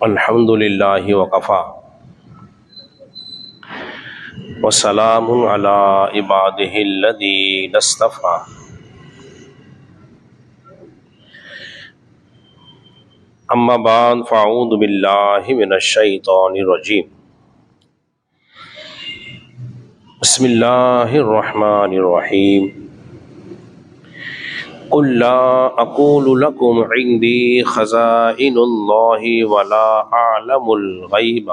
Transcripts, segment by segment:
الحمد للہ وکفا وسلام علی عبادہ الذین اصطفیٰ اما بعد فاعوذ باللہ من الشیطان الرجیم بسم اللہ الرحمن الرحیم قل لا اقول لكم عندي خزائن اللہ ولا اعلم الغیب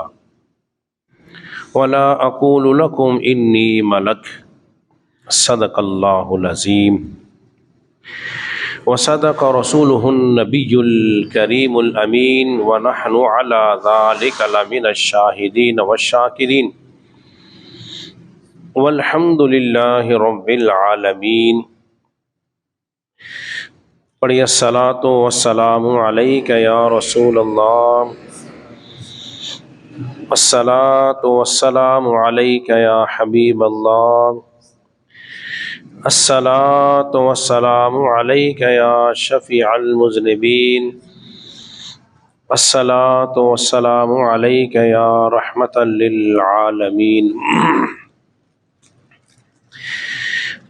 ولا اقول لكم انی ملک صدق اللہ العظیم وصدق رسوله النبی الکریم الامین ونحن على ذلك لمن الشاہدین والشاکرین والحمد للہ رب العالمین۔ پڑھیے الصلاۃ والسلام علیک یا رسول اللہ، الصلاۃ والسلام علیک یا حبیب اللہ، الصلاۃ والسلام علیک یا شفیع المذنبین، الصلاۃ والسلام علیک یا رحمۃ للعالمین۔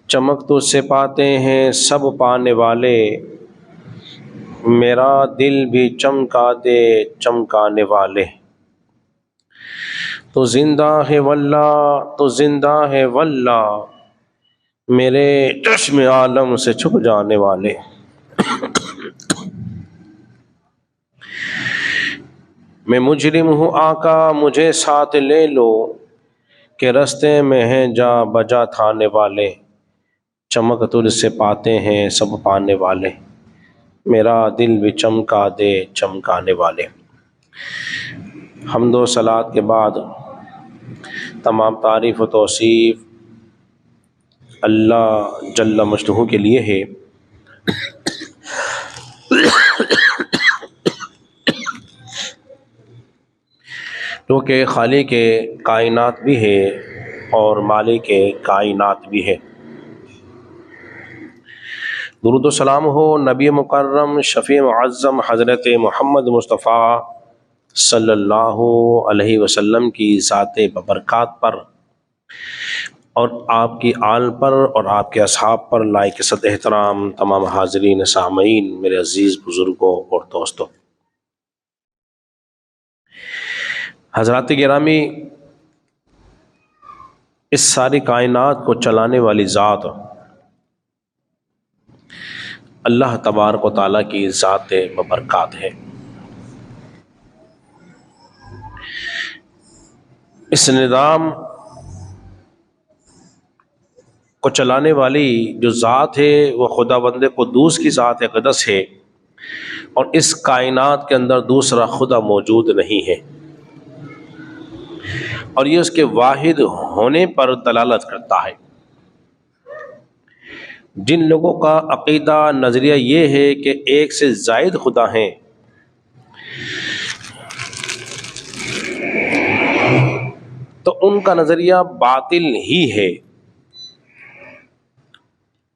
چمک تو سے پاتے ہیں سب پانے والے، میرا دل بھی چمکا دے چمکانے والے۔ تو زندہ ہے واللہ تو زندہ ہے واللہ، میرے چشم عالم سے چھپ جانے والے۔ میں مجرم ہوں آقا مجھے ساتھ لے لو، کہ رستے میں ہیں جا بجا تھانے والے۔ چمک تجھ سے پاتے ہیں سب پانے والے، میرا دل بھی چمکا دے چمکانے والے۔ حمد و صلوات کے بعد تمام تعریف و توصیف اللہ جل مجدہ کے لیے ہے، جو کہ خالق کائنات بھی ہے اور مالک کائنات بھی ہے۔ درود و سلام ہو نبی مکرم شفیع معظم حضرت محمد مصطفیٰ صلی اللہ علیہ وسلم کی ذات ببرکات پر، اور آپ کی آل پر اور آپ کے اصحاب پر لائق عزت احترام تمام حاضرین سامعین، میرے عزیز بزرگوں اور دوستوں۔ حضرات گرامی، اس ساری کائنات کو چلانے والی ذات اللہ تبارک و تعالیٰ کی ذات ببرکات ہے۔ اس نظام کو چلانے والی جو ذات ہے وہ خدا بند قدوس کی ذات اقدس ہے، اور اس کائنات کے اندر دوسرا خدا موجود نہیں ہے، اور یہ اس کے واحد ہونے پر دلالت کرتا ہے۔ جن لوگوں کا عقیدہ نظریہ یہ ہے کہ ایک سے زائد خدا ہیں، تو ان کا نظریہ باطل ہی ہے،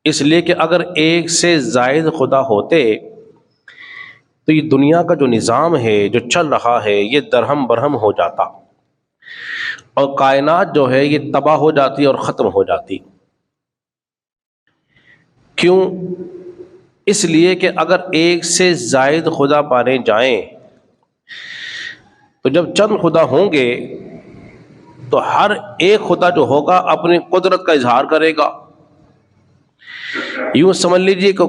اس لیے کہ اگر ایک سے زائد خدا ہوتے تو یہ دنیا کا جو نظام ہے جو چل رہا ہے یہ درہم برہم ہو جاتا، اور کائنات جو ہے یہ تباہ ہو جاتی اور ختم ہو جاتی۔ کیوں؟ اس لیے کہ اگر ایک سے زائد خدا مانے جائیں تو جب چند خدا ہوں گے تو ہر ایک خدا جو ہوگا اپنی قدرت کا اظہار کرے گا۔ یوں سمجھ لیجیے کہ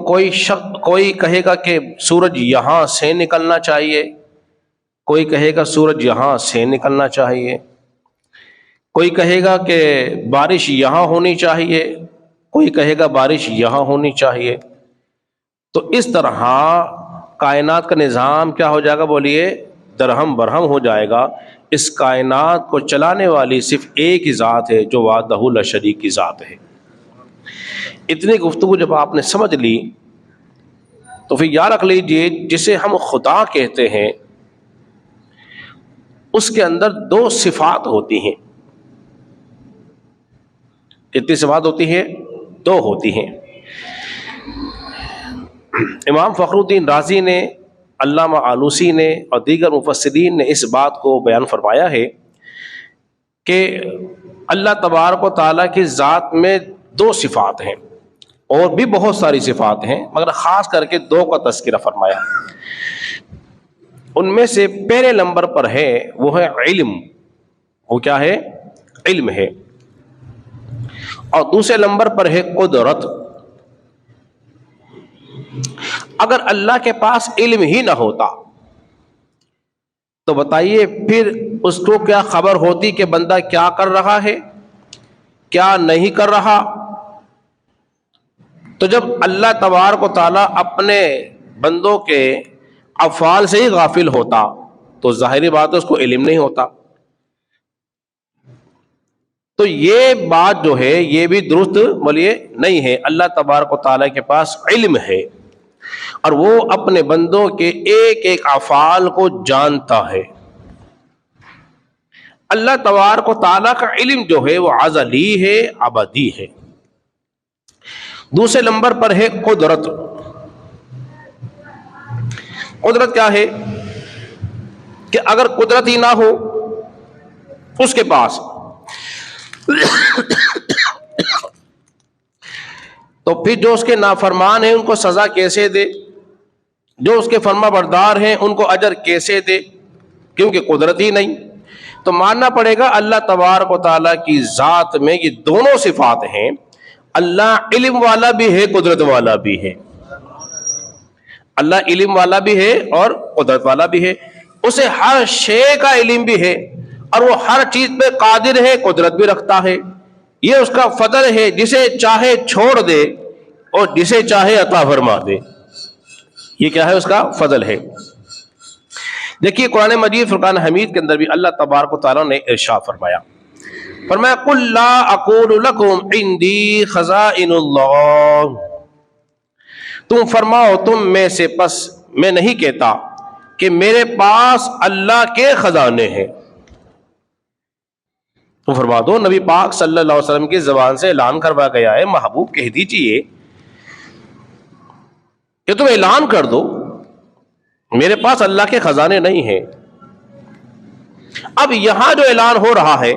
کوئی کہے گا کہ سورج یہاں سے نکلنا چاہیے، کوئی کہے گا سورج یہاں سے نکلنا چاہیے، کوئی کہے گا کہ بارش یہاں ہونی چاہیے، کوئی کہے گا بارش یہاں ہونی چاہیے۔ تو اس طرح کائنات کا نظام کیا ہو جائے گا؟ بولیے، درہم برہم ہو جائے گا۔ اس کائنات کو چلانے والی صرف ایک ہی ذات ہے جو وحدہ لا شریک کی ذات ہے۔ اتنی گفتگو جب آپ نے سمجھ لی تو پھر یاد رکھ لیجئے، جسے ہم خدا کہتے ہیں اس کے اندر دو صفات ہوتی ہیں۔ کتنی صفات ہوتی ہیں؟ دو ہوتی ہیں۔ امام فخر الدین رازی نے، علامہ آلوسی نے اور دیگر مفسرین نے اس بات کو بیان فرمایا ہے کہ اللہ تبارک و تعالیٰ کی ذات میں دو صفات ہیں، اور بھی بہت ساری صفات ہیں مگر خاص کر کے دو کا تذکرہ فرمایا۔ ان میں سے پہلے نمبر پر ہے وہ ہے علم، وہ کیا ہے؟ علم ہے، اور دوسرے نمبر پر ہے قدرت۔ اگر اللہ کے پاس علم ہی نہ ہوتا تو بتائیے پھر اس کو کیا خبر ہوتی کہ بندہ کیا کر رہا ہے کیا نہیں کر رہا؟ تو جب اللہ تبارک و تعالیٰ اپنے بندوں کے افعال سے ہی غافل ہوتا تو ظاہری بات ہے اس کو علم نہیں ہوتا۔ تو یہ بات جو ہے یہ بھی درست بولیے نہیں ہے۔ اللہ تبارک و تعالیٰ کے پاس علم ہے اور وہ اپنے بندوں کے ایک ایک افعال کو جانتا ہے۔ اللہ تبارک و تعالیٰ کا علم جو ہے وہ ازلی ہے، ابدی ہے۔ دوسرے نمبر پر ہے قدرت۔ قدرت کیا ہے؟ کہ اگر قدرت ہی نہ ہو اس کے پاس تو پھر جو اس کے نافرمان ہیں ان کو سزا کیسے دے، جو اس کے فرما بردار ہیں ان کو اجر کیسے دے، کیونکہ قدرت ہی نہیں۔ تو ماننا پڑے گا اللہ تبارک و تعالیٰ کی ذات میں یہ دونوں صفات ہیں، اللہ علم والا بھی ہے، قدرت والا بھی ہے۔ اللہ علم والا بھی ہے اور قدرت والا بھی ہے، اسے ہر شے کا علم بھی ہے اور وہ ہر چیز پہ قادر ہے، قدرت بھی رکھتا ہے۔ یہ اس کا فضل ہے، جسے چاہے چھوڑ دے اور جسے چاہے عطا فرما دے، یہ کیا ہے؟ اس کا فضل ہے۔ دیکھیے قرآن مجید فرقان حمید کے اندر بھی اللہ تبارک و تعالیٰ نے ارشاد فرمایا، قُلْ لَا أَقُولُ لَكُمْ عِنْدِي خَزَائِنُ اللَّهِ، تم فرماؤ تم میں سے پس میں نہیں کہتا کہ میرے پاس اللہ کے خزانے ہیں۔ تم فرما دو، نبی پاک صلی اللہ علیہ وسلم کی زبان سے اعلان کروا گیا ہے، محبوب کہہ دیجئے کہ تم اعلان کر دو میرے پاس اللہ کے خزانے نہیں ہیں۔ اب یہاں جو اعلان ہو رہا ہے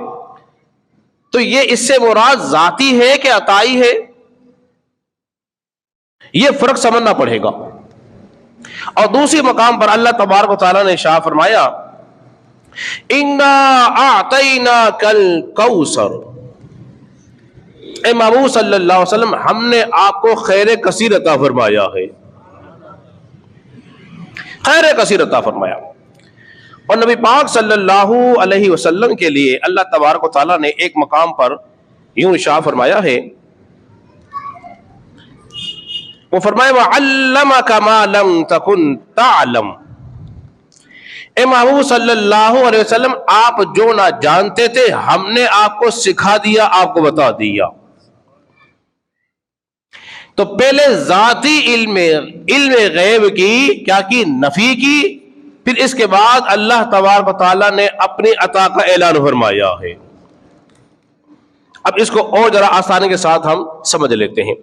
تو یہ اس سے مراد ذاتی ہے کہ عطائی ہے، یہ فرق سمجھنا پڑے گا۔ اور دوسری مقام پر اللہ تبارک و تعالیٰ نے ارشاد فرمایا، اِنَّا أَعْطَيْنَاكَ الْكَوْثَرَ، اے محبوب صلی اللہ علیہ وسلم ہم نے آپ کو خیر کثیر عطا فرمایا ہے، خیر کثیر عطا فرمایا۔ اور نبی پاک صلی اللہ علیہ وسلم کے لیے اللہ تبارک و تعالیٰ نے ایک مقام پر یوں ارشاد فرمایا ہے، وہ فرمایا وَعَلَّمَكَ مَا لَمْ تَكُنْ تَعْلَمْ، اے محبوب صلی اللہ علیہ وسلم آپ جو نہ جانتے تھے ہم نے آپ کو سکھا دیا، آپ کو بتا دیا۔ تو پہلے ذاتی علم غیب کی کیا کی؟ نفی کی، پھر اس کے بعد اللہ تبارک و تعالیٰ نے اپنی عطا کا اعلان فرمایا ہے۔ اب اس کو اور ذرا آسانی کے ساتھ ہم سمجھ لیتے ہیں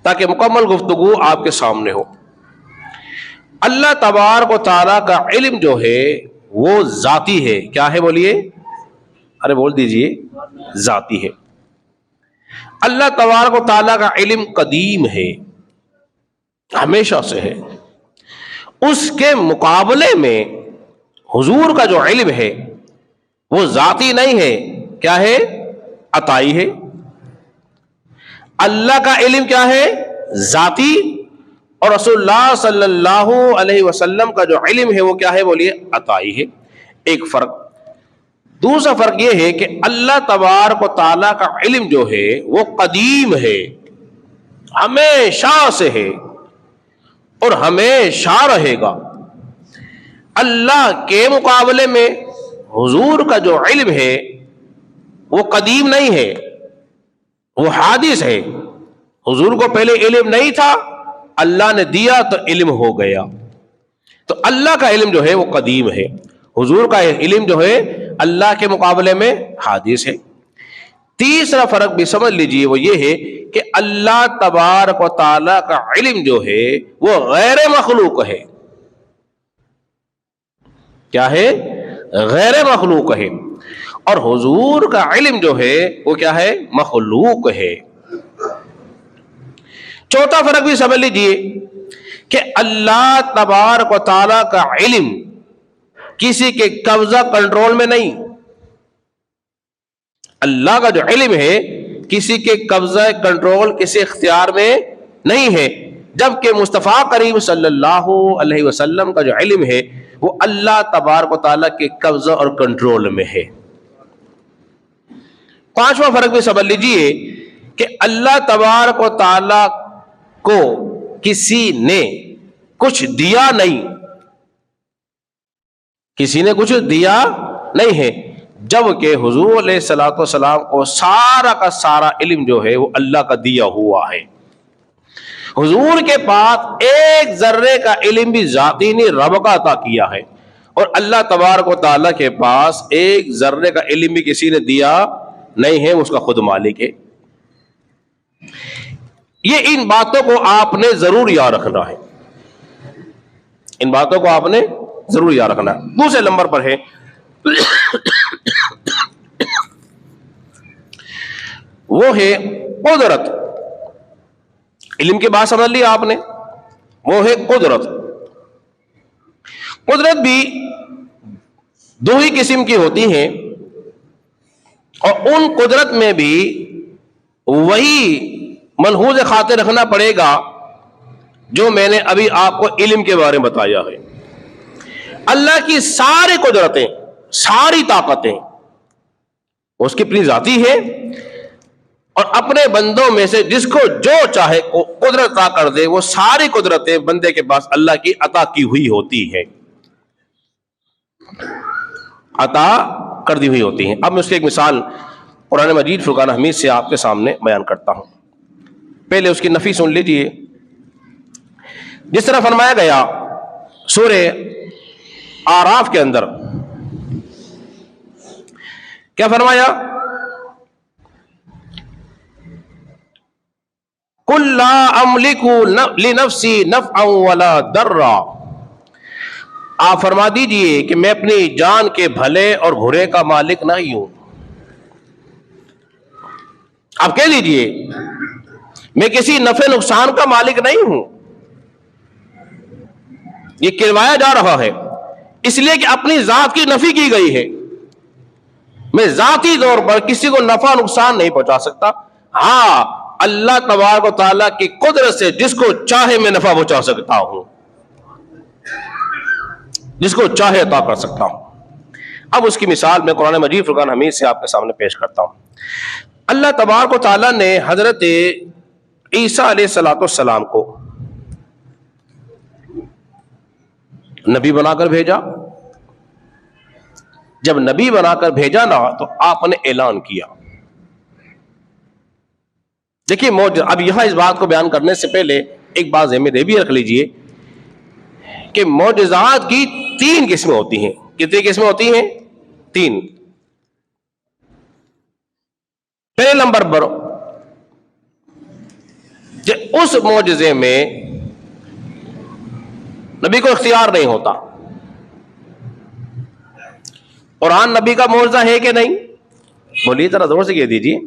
تاکہ مکمل گفتگو آپ کے سامنے ہو۔ اللہ تبارک و تعالیٰ کا علم جو ہے وہ ذاتی ہے، کیا ہے بولیے؟ ارے بول دیجئے، ذاتی ہے۔ اللہ تبارک و تعالیٰ کا علم قدیم ہے، ہمیشہ سے ہے۔ اس کے مقابلے میں حضور کا جو علم ہے وہ ذاتی نہیں ہے، کیا ہے؟ عطائی ہے۔ اللہ کا علم کیا ہے؟ ذاتی، اور رسول اللہ صلی اللہ علیہ وسلم کا جو علم ہے وہ کیا ہے بولیے؟ عطائی ہے۔ ایک فرق۔ دوسرا فرق یہ ہے کہ اللہ تبارک و تعالیٰ کا علم جو ہے وہ قدیم ہے، ہمیشہ سے ہے اور ہمیشہ رہے گا۔ اللہ کے مقابلے میں حضور کا جو علم ہے وہ قدیم نہیں ہے، وہ حادث ہے۔ حضور کو پہلے علم نہیں تھا، اللہ نے دیا تو علم ہو گیا۔ تو اللہ کا علم جو ہے وہ قدیم ہے، حضور کا علم جو ہے اللہ کے مقابلے میں حادث ہے۔ تیسرا فرق بھی سمجھ لیجئے، وہ یہ ہے کہ اللہ تبارک و تعالی کا علم جو ہے وہ غیر مخلوق ہے. کیا ہے؟ غیر مخلوق ہے. اور حضور کا علم جو ہے وہ کیا ہے؟ مخلوق ہے. چوتھا فرق بھی سمجھ لیجئے کہ اللہ تبارک و تعالی کا علم کسی کے قبضہ کنٹرول میں نہیں. اللہ کا جو علم ہے کسی کے قبضہ کنٹرول، کسی اختیار میں نہیں ہے، جبکہ مصطفیٰ کریم صلی اللہ علیہ وسلم کا جو علم ہے وہ اللہ تبارک و تعالیٰ کے قبضہ اور کنٹرول میں ہے. پانچواں فرق بھی سمجھ لیجئے کہ اللہ تبارک و تعالیٰ کو کسی نے کچھ دیا نہیں، کسی نے کچھ دیا نہیں ہے، جبکہ حضور علیہ الصلوۃ والسلام کو سارا کا سارا علم جو ہے وہ اللہ کا دیا ہوا ہے. حضور کے پاس ایک ذرے کا علم بھی ذاتی نے رب کا عطا کیا ہے، اور اللہ تبارک و تعالیٰ کے پاس ایک ذرے کا علم بھی کسی نے دیا نہیں ہے، اس کا خود مالک ہے. یہ ان باتوں کو آپ نے ضرور یاد رکھنا ہے، ان باتوں کو آپ نے ضرور یاد رکھنا ہے. دوسرے نمبر پر ہے وہ ہے قدرت. علم کی بات سمجھ لی آپ نے، وہ ہے قدرت. قدرت بھی دو ہی قسم کی ہوتی ہیں، اور ان قدرت میں بھی وہی ملحوظ خاطر رکھنا پڑے گا جو میں نے ابھی آپ کو علم کے بارے میں بتایا ہے. اللہ کی ساری قدرتیں، ساری طاقتیں اس کی اپنی ذاتی ہے، اور اپنے بندوں میں سے جس کو جو چاہے قدرت عطا کر دے، وہ ساری قدرتیں بندے کے پاس اللہ کی عطا کی ہوئی ہوتی ہے، عطا کر دی ہوئی ہوتی ہیں. اب میں اس کی ایک مثال قرآن مجید فرقان حمید سے آپ کے سامنے بیان کرتا ہوں. پہلے اس کی نفی سن لیجئے. جس طرح فرمایا گیا سورہ آراف کے اندر، کیا فرمایا؟ قُلْ لَا أَمْلِكُ لِنَفْسِي نَفْعًا وَلَا ضَرًّا. آپ فرما دیجئے کہ میں اپنی جان کے بھلے اور برے کا مالک نہیں ہوں. آپ کہہ لیجئے میں کسی نفع نقصان کا مالک نہیں ہوں. یہ کہوایا جا رہا ہے اس لیے کہ اپنی ذات کی نفی کی گئی ہے. میں ذاتی طور پر کسی کو نفع نقصان نہیں پہنچا سکتا. ہاں، اللہ تبارک و تعالیٰ کی قدرت سے جس کو چاہے میں نفع پہنچا سکتا ہوں، جس کو چاہے عطا کر سکتا ہوں. اب اس کی مثال میں قرآن مجید فرقان حمید سے آپ کے سامنے پیش کرتا ہوں. اللہ تبارک و تعالیٰ نے حضرت عیسیٰ علیہ السلام کو نبی بنا کر بھیجا. جب نبی بنا کر بھیجا نا تو آپ نے اعلان کیا. دیکھیے اب یہاں اس بات کو بیان کرنے سے پہلے ایک بات ذہن میں یہ بھی رکھ لیجئے کہ معجزات کی 3 قسمیں ہوتی ہیں. کتنی قسمیں ہوتی ہیں؟ 3. پہلے نمبر پر اس معجزے میں نبی کو اختیار نہیں ہوتا. قرآن نبی کا معجزہ ہے کہ نہیں؟ بولیے ذرا زور سے کہہ دیجیے.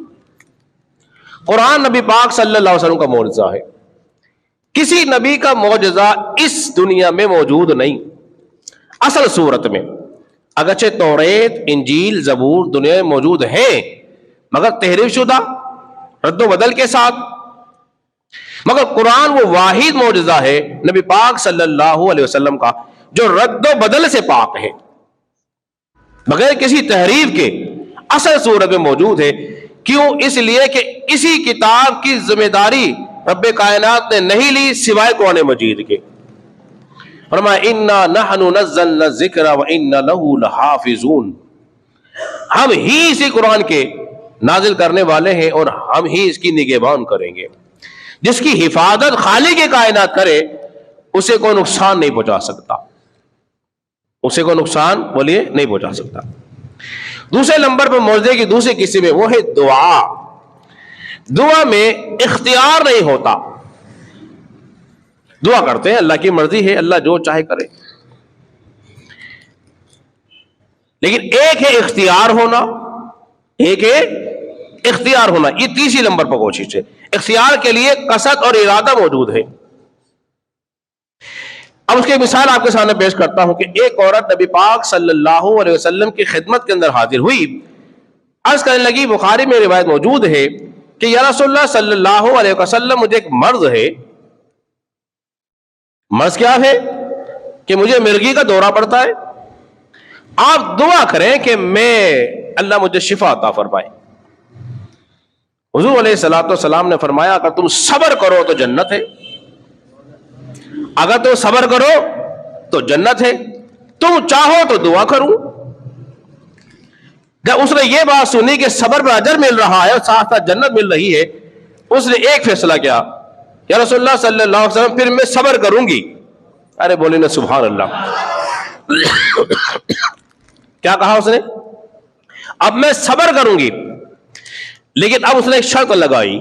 قرآن نبی پاک صلی اللہ علیہ وسلم کا معجزہ ہے. کسی نبی کا معجزہ اس دنیا میں موجود نہیں اصل صورت میں. اگرچہ توریت، انجیل، زبور دنیا میں موجود ہیں مگر تحریف شدہ، رد و بدل کے ساتھ. مگر قرآن وہ واحد معجزہ ہے نبی پاک صلی اللہ علیہ وسلم کا جو رد و بدل سے پاک ہے، بغیر کسی تحریف کے اصل صورت میں موجود ہے. کیوں؟ اس لیے کہ اسی کتاب کی ذمہ داری رب کائنات نے نہیں لی سوائے قرآن مجید کے. فرمایا انا نحن نزلنا الذکر وانا له لحافظون. ہم ہی اسی قرآن کے نازل کرنے والے ہیں اور ہم ہی اس کی نگہبان کریں گے. جس کی حفاظت خالق کائنات کرے اسے کوئی نقصان نہیں پہنچا سکتا، اسے کوئی نقصان بولیے نہیں پہنچا سکتا. دوسرے نمبر پر معجزے کی دوسری قسم ہے وہ ہے دعا. دعا میں اختیار نہیں ہوتا. دعا کرتے ہیں، اللہ کی مرضی ہے، اللہ جو چاہے کرے. لیکن ایک ہے اختیار ہونا، ایک ہے اختیار ہونا. یہ تیسری نمبر پر کوشش ہے. اختیار کے لیے قصد اور ارادہ موجود ہے. اب اس کی مثال آپ کے سامنے پیش کرتا ہوں کہ ایک عورت نبی پاک صلی اللہ علیہ وسلم کی خدمت کے اندر حاضر ہوئی. عرض کرنے لگی، بخاری میں روایت موجود ہے کہ یا رسول اللہ صلی اللہ علیہ وسلم، مجھے ایک مرض ہے. مرض کیا ہے؟ کہ مجھے مرگی کا دورہ پڑتا ہے. آپ دعا کریں کہ اللہ مجھے شفا عطا فرمائے. حضور علیہ الصلوۃ والسلام نے فرمایا، اگر تم صبر کرو تو جنت ہے. اگر تم صبر کرو تو جنت ہے. تم چاہو تو دعا کروں. جب اس نے یہ بات سنی کہ صبر پر اجر مل رہا ہے اور ساتھ ساتھ جنت مل رہی ہے، اس نے ایک فیصلہ کیا، یا رسول اللہ صلی اللہ علیہ وسلم پھر میں صبر کروں گی. ارے بولے نا سبحان اللہ. کیا کہا اس نے؟ اب میں صبر کروں گی. لیکن اب اس نے ایک شرط لگائی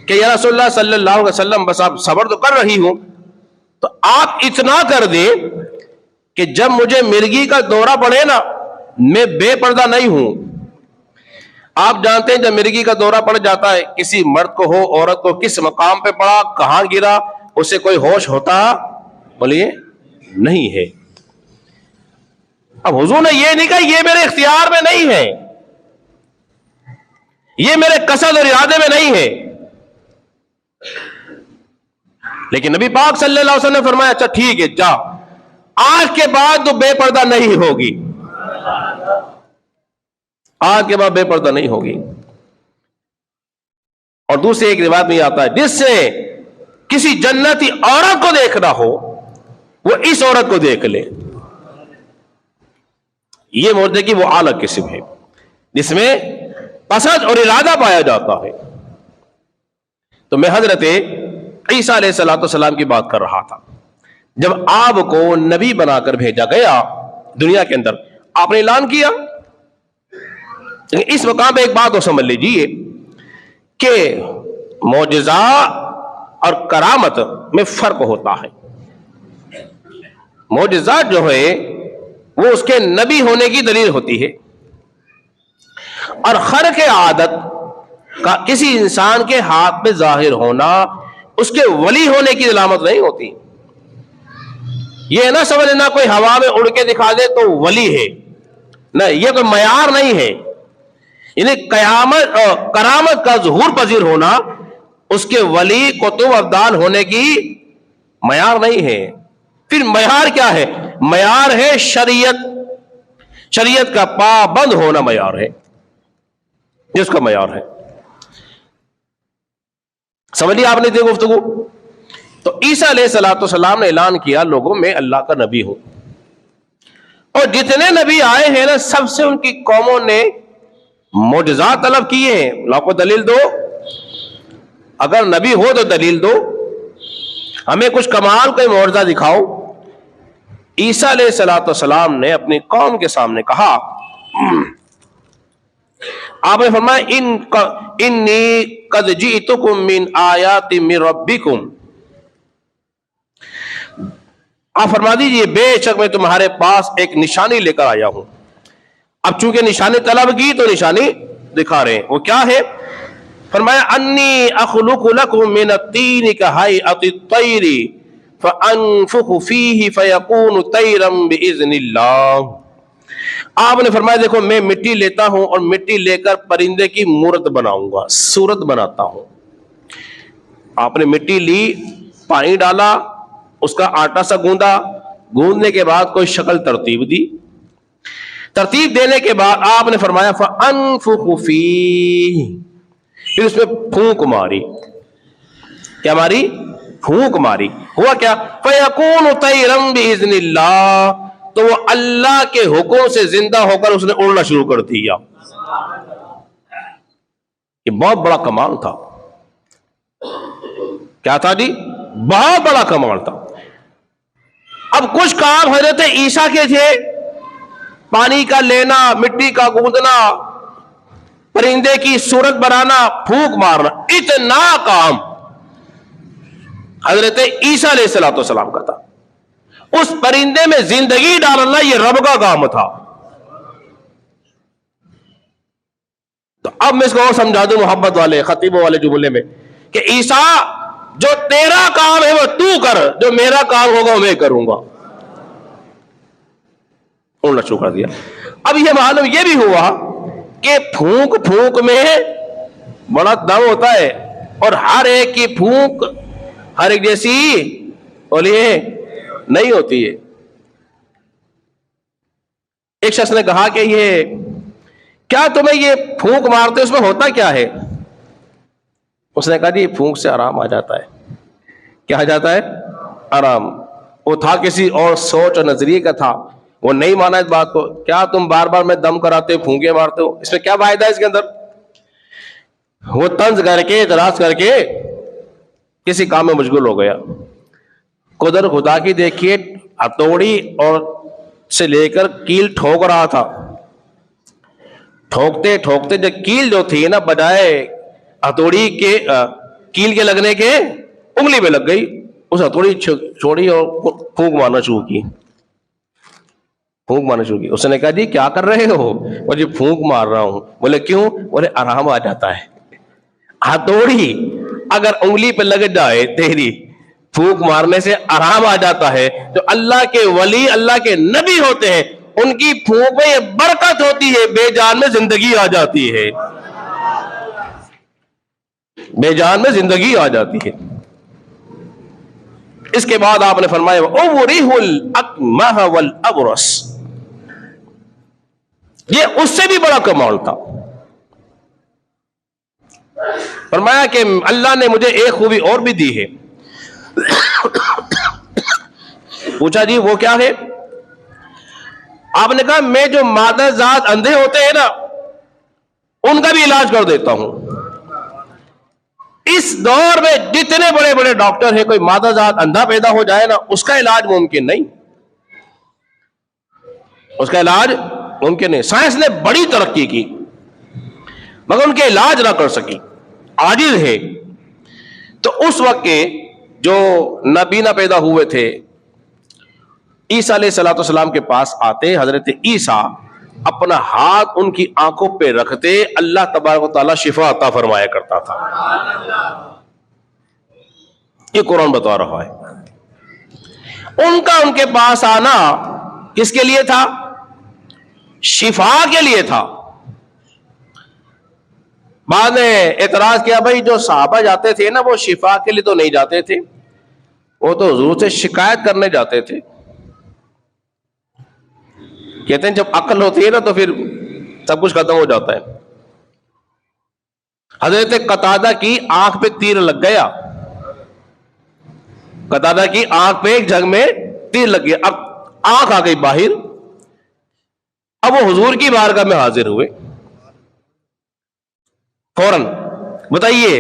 کہ یا رسول اللہ صلی اللہ علیہ وسلم بس آپ صبر تو کر رہی ہوں، تو آپ اتنا کر دیں کہ جب مجھے مرگی کا دورہ پڑے نا، میں بے پردہ نہیں ہوں. آپ جانتے ہیں جب مرگی کا دورہ پڑ جاتا ہے، کسی مرد کو ہو عورت کو، کس مقام پہ پڑا، کہاں گرا، اسے کوئی ہوش ہوتا؟ بولیے نہیں ہے. اب حضور نے یہ نہیں کہا یہ میرے اختیار میں نہیں ہے، یہ میرے قصد اور ارادے میں نہیں ہے. لیکن نبی پاک صلی اللہ علیہ وسلم نے فرمایا، اچھا ٹھیک ہے، جا، آج کے بعد تو بے پردہ نہیں ہوگی. آج کے بعد بے پردہ نہیں ہوگی. اور دوسرے ایک روایت میں آتا ہے، جس سے کسی جنتی عورت کو دیکھنا ہو وہ اس عورت کو دیکھ لے. یہ معجزے کی وہ اعلیٰ قسم ہے جس میں قصد اور ارادہ پایا جاتا ہے. تو میں حضرت عیسیٰ علیہ الصلوۃ والسلام کی بات کر رہا تھا. جب آپ کو نبی بنا کر بھیجا گیا دنیا کے اندر، آپ نے اعلان کیا. اس مقام پہ ایک بات کو سمجھ لیجیے کہ معجزہ اور کرامت میں فرق ہوتا ہے. معجزہ جو ہے وہ اس کے نبی ہونے کی دلیل ہوتی ہے، اور خرق عادت کا کسی انسان کے ہاتھ میں ظاہر ہونا اس کے ولی ہونے کی علامت نہیں ہوتی. یہ نہ سمجھنا کوئی ہوا میں اڑ کے دکھا دے تو ولی ہے، نہ، یہ کوئی معیار نہیں ہے. یعنی کرامت کا ظہور پذیر ہونا اس کے ولی قطب ابدال ہونے کی معیار نہیں ہے. پھر معیار کیا ہے؟ معیار ہے شریعت. شریعت کا پابند ہونا معیار ہے، جس کا معیار ہے. سمجھ لیا آپ نے یہ گفتگو؟ تو عیسیٰ علیہ الصلوۃ والسلام نے اعلان کیا، لوگوں میں اللہ کا نبی ہوں. اور جتنے نبی آئے ہیں نا، سب سے ان کی قوموں نے معجزات طلب کیے ہیں. اللہ کو دلیل دو، اگر نبی ہو تو دلیل دو، ہمیں کچھ کمال کوئی معجزہ دکھاؤ. عیسیٰ علیہ الصلوۃ والسلام نے اپنی قوم کے سامنے کہا، آپ نے فرمایا، انی قد جئتکم من آیات من ربکم. آپ فرما دیجئے، بے شک میں تمہارے پاس ایک نشانی لے کر آیا ہوں. اب چونکہ نشانی طلب کی تو نشانی دکھا رہے ہیں. وہ کیا ہے؟ فرمایا، انی اخلق لکم من الطین کہیئۃ الطیر فانفخ فیہ فیکون طیرا باذن اللہ. آپ نے فرمایا، دیکھو میں مٹی لیتا ہوں اور مٹی لے کر پرندے کی مورت بناؤں گا، صورت بناتا ہوں. آپ نے مٹی لی، پانی ڈالا، اس کا آٹا سا گوندا، گوندنے کے بعد کوئی شکل ترتیب دی. ترتیب دینے کے بعد آپ نے فرمایا فَأَنفُخُ فِيهِ، پھر اس میں پھونک ماری. کیا ماری؟ پھونک ماری. ہوا کیا؟ فَيَكُونُ طَيْرًا بِإِذْنِ اللَّهِ، تو وہ اللہ کے حکم سے زندہ ہو کر اس نے اڑنا شروع کر دیا. یہ بہت بڑا کمال تھا. کیا تھا جی؟ بہت بڑا کمال تھا. اب کچھ کام حضرت عیسیٰ کے تھے، پانی کا لینا، مٹی کا گوندنا، پرندے کی صورت بنانا، پھونک مارنا، اتنا کام حضرت عیسیٰ علیہ السلام کا تھا. اس پرندے میں زندگی ڈالنا یہ رب کا کام تھا. تو اب میں اس کو اور سمجھا دوں محبت والے خطیبوں والے جملے میں کہ عیسیٰ جو تیرا کام ہے وہ تو کر، جو میرا کام ہوگا وہ میں کروں گا. انہوں نے شروع کر دیا. اب یہ معلوم یہ بھی ہوا کہ پھونک پھونک میں بڑا دم ہوتا ہے، اور ہر ایک کی پھونک ہر ایک جیسی بولیے نہیں ہوتی ہے. ایک شخص نے کہا کہ یہ کیا تمہیں یہ پھونک مارتے اس میں ہوتا کیا ہے؟ اس نے کہا جی پھونک سے آرام آ جاتا ہے. کیا آ جاتا ہے؟ آرام. وہ تھا کسی اور سوچ اور نظریے کا تھا، وہ نہیں مانا اس بات کو. کیا تم بار بار میں دم کراتے ہو، پھونکے مارتے ہو، اس میں کیا فائدہ ہے اس کے اندر؟ وہ طنز کر کے اعتراض کر کے کسی کام میں مشغول ہو گیا. قدر خدا کی دیکھیے، ہتھوڑی اور سے لے کر کیل ٹھوک رہا تھا. ٹھوکتے ٹھوکتے جب کیل جو تھی نا، بجائے ہتھوڑی کے کیل کے لگنے کے انگلی میں لگ گئی. اس ہتھوڑی چھوڑی اور پھونک مارنا شروع کی. پھونک مارنا شروع کی. اس نے کہا جی کیا کر رہے ہو؟ وہ جی پھونک مار رہا ہوں. بولے کیوں؟ بولے آرام آ جاتا ہے. ہتھوڑی اگر انگلی پہ لگ جائے تیری، پھونک مارنے سے آرام آ جاتا ہے. جو اللہ کے ولی، اللہ کے نبی ہوتے ہیں، ان کی پھونک میں یہ برکت ہوتی ہے، بے جان میں زندگی آ جاتی ہے. بے جان میں زندگی آ جاتی ہے. اس کے بعد آپ نے فرمایا وَأُبْرِئُ الْأَكْمَحَ وَالْأَبْرَصَ. یہ اس سے بھی بڑا کمال تھا. فرمایا کہ اللہ نے مجھے ایک خوبی اور بھی دی ہے. پوچھا جی وہ کیا ہے؟ آپ نے کہا میں جو مادہ ذات اندھے ہوتے ہیں نا، ان کا بھی علاج کر دیتا ہوں. اس دور میں جتنے بڑے بڑے ڈاکٹر ہیں، کوئی مادہ ذات اندھا پیدا ہو جائے نا، اس کا علاج ممکن نہیں. اس کا علاج ممکن نہیں. سائنس نے بڑی ترقی کی مگر ان کے علاج نہ کر سکی، عاجز ہے. تو اس وقت کے جو نابینا پیدا ہوئے تھے، عیسیٰ علیہ السلام کے پاس آتے، حضرت عیسیٰ اپنا ہاتھ ان کی آنکھوں پہ رکھتے، اللہ تبارک و تعالیٰ شفا عطا فرمایا کرتا تھا. یہ قرآن بتا رہا ہے. ان کا ان کے پاس آنا کس کے لیے تھا؟ شفا کے لیے تھا. بعد نے اعتراض کیا بھائی جو صحابہ جاتے تھے نا، وہ شفا کے لیے تو نہیں جاتے تھے، وہ تو حضور سے شکایت کرنے جاتے تھے. کہتے ہیں جب عقل ہوتی ہے نا تو پھر سب کچھ ختم ہو جاتا ہے. حضرت قتادہ کی آنکھ پہ تیر لگ گیا. قتادہ کی آنکھ پہ ایک جھگ میں تیر لگ گیا. اب آنکھ آ گئی باہر. اب وہ حضور کی بارگاہ میں حاضر ہوئے. فوراً بتائیے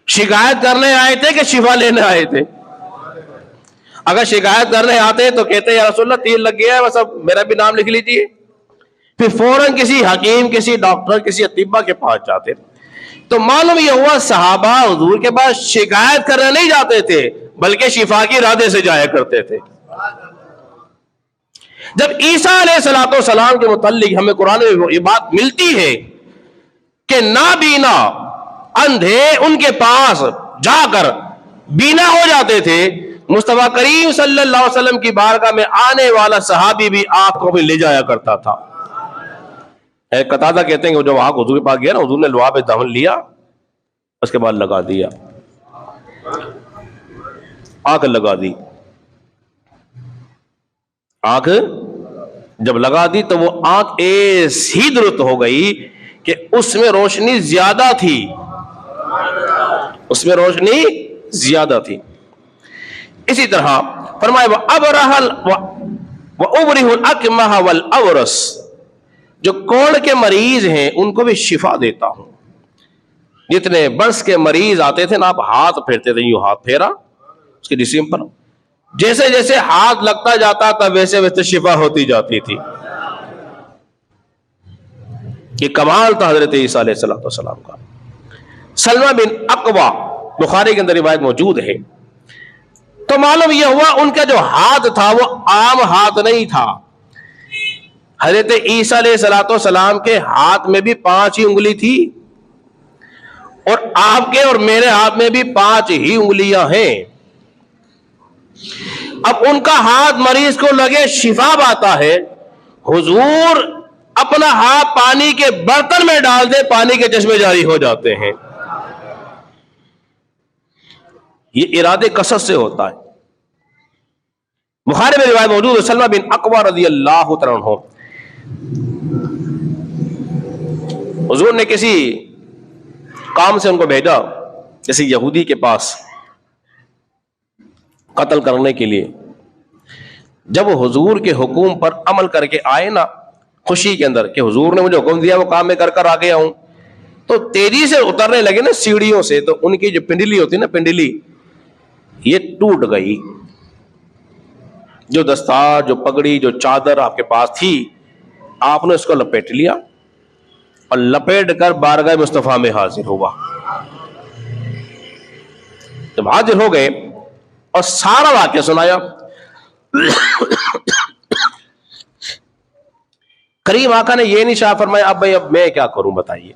شکایت کرنے آئے تھے کہ شفا لینے آئے تھے؟ اگر شکایت کرنے آتے تو کہتے یا رسول اللہ تیر لگ گیا ہے، بس اب میرا بھی نام لکھ لیجیے. پھر فوراً کسی حکیم، کسی ڈاکٹر، کسی اطباء کے پاس جاتے. تو معلوم یہ ہوا صحابہ حضور کے پاس شکایت کرنے نہیں جاتے تھے بلکہ شفا کے ارادے سے جایا کرتے تھے. جب عیسیٰ علیہ السلام کے متعلق ہمیں قرآن میں یہ بات ملتی ہے کہ نابینا اندھے ان کے پاس جا کر بینا ہو جاتے تھے، مصطفیٰ کریم صلی اللہ علیہ وسلم کی بارگاہ میں آنے والا صحابی بھی آنکھ کو بھی لے جایا کرتا تھا. قتادہ کہتے ہیں کہ جب آنکھ حضور کے پاس گیا نا، حضور نے لوا پہ دہن لیا، اس کے بعد لگا دیا، آنکھ لگا دی. آنکھ جب لگا دی تو وہ آنکھ ایسی درست ہو گئی کہ اس میں روشنی زیادہ تھی. اس میں روشنی زیادہ تھی. اسی طرح فرمایا وَأُبْرِئُ الْأَكْمَحَ وَالْأَبْرَصَ، جو کوڑ کے مریض ہیں ان کو بھی شفا دیتا ہوں. جتنے برس کے مریض آتے تھے نا، آپ ہاتھ پھیرتے تھے، یوں ہاتھ پھیرا اس کے جسم پر، جیسے جیسے ہاتھ لگتا جاتا تھا ویسے ویسے شفا ہوتی جاتی تھی. یہ کمال تھا حضرت عیسیٰ علیہ السلام کا. سلمہ بن اقوا بخاری کے اندر روایت موجود ہے. تو معلوم یہ ہوا ان کا جو ہاتھ تھا وہ عام ہاتھ نہیں تھا. حضرت عیسیٰ علیہ السلام کے ہاتھ میں بھی 5 ہی انگلی تھی اور آپ کے اور میرے ہاتھ میں بھی 5 ہی انگلیاں ہیں. اب ان کا ہاتھ مریض کو لگے شفا پاتا ہے, حضور اپنا ہاتھ پانی کے برتن میں ڈال دے, پانی کے چشمے جاری ہو جاتے ہیں. یہ ارادے کثرت سے ہوتا ہے. بخاری میں روایت موجود ہے, سلمہ بن اقوا رضی اللہ تعالیٰ عنہ, حضور نے کسی کام سے ان کو بھیجا, کسی یہودی کے پاس قتل کرنے کے لیے. جب وہ حضور کے حکم پر عمل کر کے آئے نا, خوشی کے اندر کہ حضور نے مجھے حکم دیا وہ کام میں کر آ گیا ہوں, تو تیزی سے اترنے لگے نا سیڑھیوں سے, تو ان کی جو پنڈلی ہوتی نا, پنڈلی یہ ٹوٹ گئی. جو دستار, جو پگڑی, جو چادر آپ کے پاس تھی, آپ نے اس کو لپیٹ لیا اور لپیٹ کر بارگاہ مصطفیٰ میں حاضر ہوا. جب حاضر ہو گئے اور سارا واقعہ سنایا, کریم آقا نے یہ نہیں شاہ فرمایا اب بھائی اب میں کیا کروں بتائیے,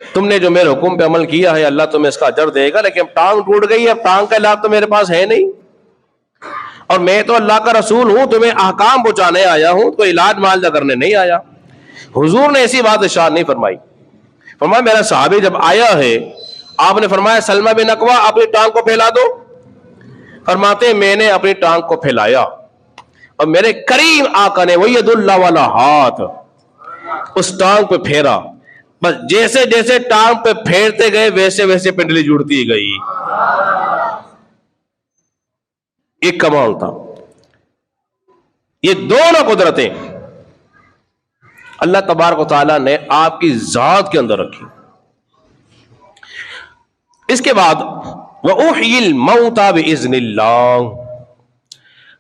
تم نے جو میرے حکم پہ عمل کیا ہے اللہ تمہیں اس کا اجر دے گا, لیکن ٹانگ ٹوٹ گئی, اب ٹانگ کا علاج تو میرے پاس ہے نہیں, اور میں تو اللہ کا رسول ہوں, تمہیں احکام پہنچانے آیا ہوں, کوئی علاج معالجہ کرنے نہیں آیا. حضور نے ایسی بات ارشاد نہیں فرمائی. فرمایا میرا صحابی جب آیا ہے, آپ نے فرمایا سلمہ بن اقوا اپنی ٹانگ کو پھیلا دو. فرماتے میں نے اپنی ٹانگ کو پھیلایا اور میرے کریم آقا نے وید اللہ والا ہاتھ اس ٹانگ پہ پھیرا, بس جیسے جیسے ٹانگ پہ پھیرتے گئے ویسے ویسے پنڈلی جڑتی گئی. ایک کمال تھا. یہ دونوں قدرتیں اللہ تبارک و تعالیٰ نے آپ کی ذات کے اندر رکھی. اس کے بعد وَأُحْيِي الْمَوْتَى بِإِذْنِ اللَّهِ,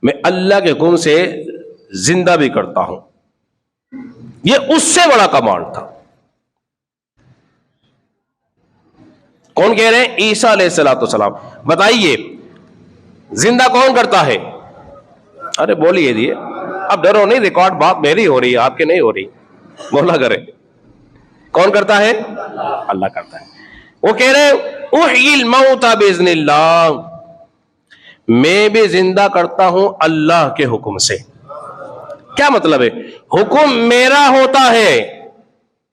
میں اللہ کے حکم سے زندہ بھی کرتا ہوں. یہ اس سے بڑا کمال تھا. کون کہہ رہے ہیں؟ عیسیٰ علیہ السلام. بتائیے زندہ کون کرتا ہے؟ ارے بولیے دیے, اب ڈرو نہیں, ریکارڈ بات میری ہو رہی ہے, آپ کی نہیں ہو رہی, بولا کرے. کون کرتا ہے؟ اللہ کرتا ہے. وہ کہہ رہے احیی الموت باذن اللہ, میں بھی زندہ کرتا ہوں اللہ کے حکم سے. کیا مطلب ہے؟ حکم میرا ہوتا ہے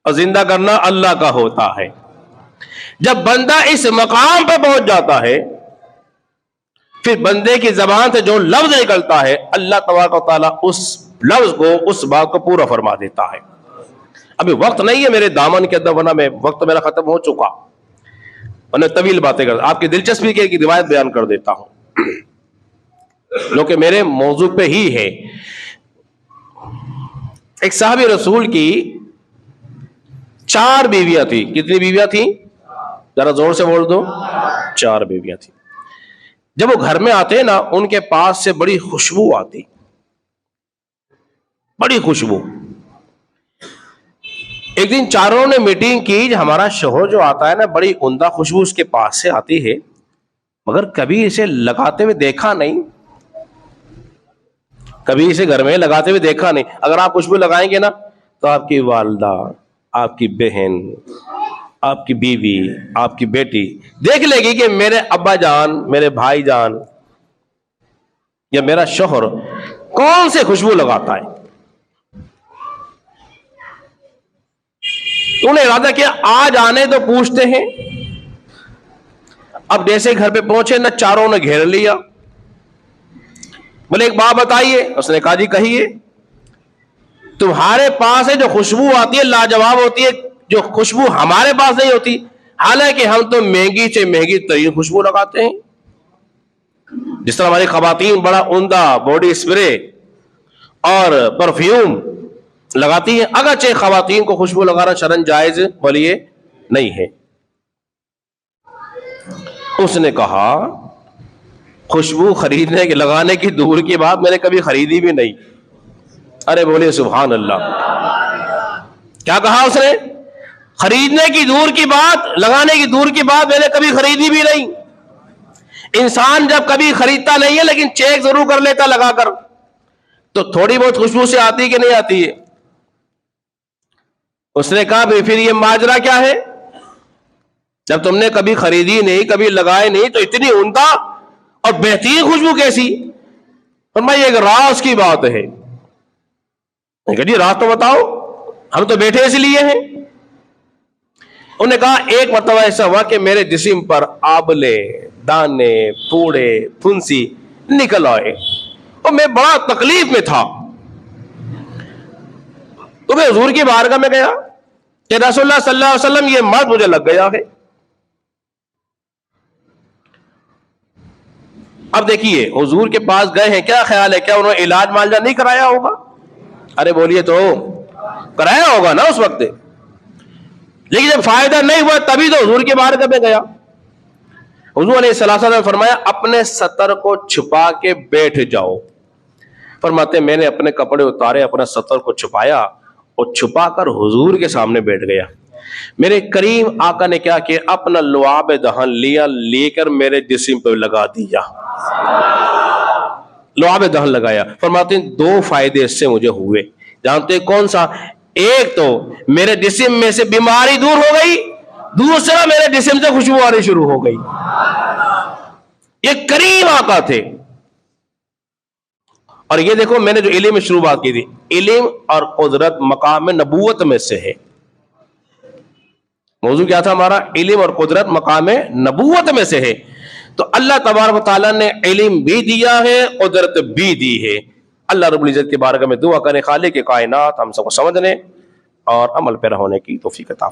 اور زندہ کرنا اللہ کا ہوتا ہے. جب بندہ اس مقام پہ پہنچ جاتا ہے پھر بندے کی زبان سے جو لفظ نکلتا ہے اللہ تبارک و تعالیٰ اس لفظ کو, اس بات کو پورا فرما دیتا ہے. ابھی وقت نہیں ہے میرے دامن کے اندر, ورنہ میں وقت میرا ختم ہو چکا, ورنہ طویل باتیں کرتا. آپ کی دلچسپی کی ایک روایت بیان کر دیتا ہوں جو کہ میرے موضوع پہ ہی ہے. ایک صحابی رسول کی 4 بیویاں تھیں. کتنی بیویاں تھیں؟ ذرا زور سے بول دو. 4 بیویاں تھیں. جب وہ گھر میں آتے نا ان کے پاس سے بڑی خوشبو آتی, بڑی خوشبو. ایک دن چاروں نے میٹنگ کی, ہمارا شوہر جو آتا ہے نا بڑی عمدہ خوشبو اس کے پاس سے آتی ہے, مگر کبھی اسے لگاتے ہوئے دیکھا نہیں, کبھی اسے گھر میں لگاتے ہوئے دیکھا نہیں. اگر آپ خوشبو لگائیں گے نا تو آپ کی والدہ, آپ کی بہن, آپ کی بیوی, آپ کی بیٹی دیکھ لے گی کہ میرے ابا جان, میرے بھائی جان یا میرا شوہر کون سے خوشبو لگاتا ہے. انہوں نے ارادہ کیا آج آنے تو پوچھتے ہیں. اب جیسے گھر پہ پہنچے نا چاروں نے گھیر لیا. بولے ایک بات بتائیے. اس نے کہا جی کہیے. تمہارے پاس ہے جو خوشبو آتی ہے لاجواب ہوتی ہے, جو خوشبو ہمارے پاس نہیں ہوتی, حالانکہ ہم تو مہنگی سے مہنگی ترین خوشبو لگاتے ہیں. جس طرح ہماری خواتین بڑا عمدہ باڈی اسپرے اور پرفیوم لگاتی ہیں, اگرچہ خواتین کو خوشبو لگانا شرعاً جائز بولیے نہیں ہے. اس نے کہا خوشبو خریدنے کے لگانے کی دور کی بات, میں نے کبھی خریدی بھی نہیں. ارے بولیے سبحان اللہ. کیا کہا اس نے؟ خریدنے کی دور کی بات، لگانے کی دور کی بات، میں نے کبھی خریدی بھی نہیں۔ انسان جب کبھی خریدتا نہیں ہے لیکن چیک ضرور کر لیتا لگا کر، تو تھوڑی بہت خوشبو سے آتی کہ نہیں آتی ہے؟ اس نے کہا پھر یہ ماجرا کیا ہے؟ جب تم نے کبھی خریدی نہیں، کبھی لگائے نہیں، تو اتنی عمدہ اور بہترین خوشبو کیسی؟ فرمایا ایک راز کی بات ہے۔ میں کہا جی راز تو بتاؤ، ہم تو بیٹھے اس لیے ہیں۔ انہوں نے کہا ایک مرتبہ ایسا ہوا کہ میرے جسم پر آبلے، دانے، پھوڑے، پھنسی نکل آئے اور میں بڑا تکلیف میں تھا، تو میں حضور کی بارگاہ میں گیا کہ رسول اللہ صلی اللہ علیہ وسلم یہ مرض مجھے لگ گیا ہے۔ اب دیکھیے حضور کے پاس گئے ہیں، کیا خیال ہے کیا انہوں نے علاج معالجہ نہیں کرایا ہوگا؟ ارے بولیے تو، کرایا ہوگا نا اس وقت، لیکن جب فائدہ نہیں ہوا تبھی تو حضور کے بارگاہ میں گیا۔ حضور علیہ السلام نے فرمایا اپنے سطر کو چھپا کے بیٹھ جاؤ۔ فرماتے میں نے اپنے کپڑے اتارے، اپنا سطر کو چھپایا اور چھپا کر حضور کے سامنے بیٹھ گیا۔ میرے کریم آقا نے کیا کہ اپنا لعاب دہن لیا، لے کر میرے جسم پہ لگا دیا، لعاب دہن لگایا۔ فرماتے ہیں دو فائدے اس سے مجھے ہوئے، جانتے ہیں کون سا؟ ایک تو میرے جسم میں سے بیماری دور ہو گئی، دوسرا میرے جسم سے خوشبو آنی شروع ہو گئی۔ یہ کریم آقا تھے۔ اور یہ دیکھو میں نے جو علم شروع بات کی تھی، علم اور قدرت مقام نبوت میں سے ہے۔ موضوع کیا تھا ہمارا؟ علم اور قدرت مقام نبوت میں سے ہے۔ تو اللہ تبارک و تعالیٰ نے علم بھی دیا ہے، قدرت بھی دی ہے۔ اللہ رب العزت کے بارگاہ میں دعا کریں خالق کائنات ہم سب کو سمجھنے اور عمل پیرا ہونے کی توفیق عطا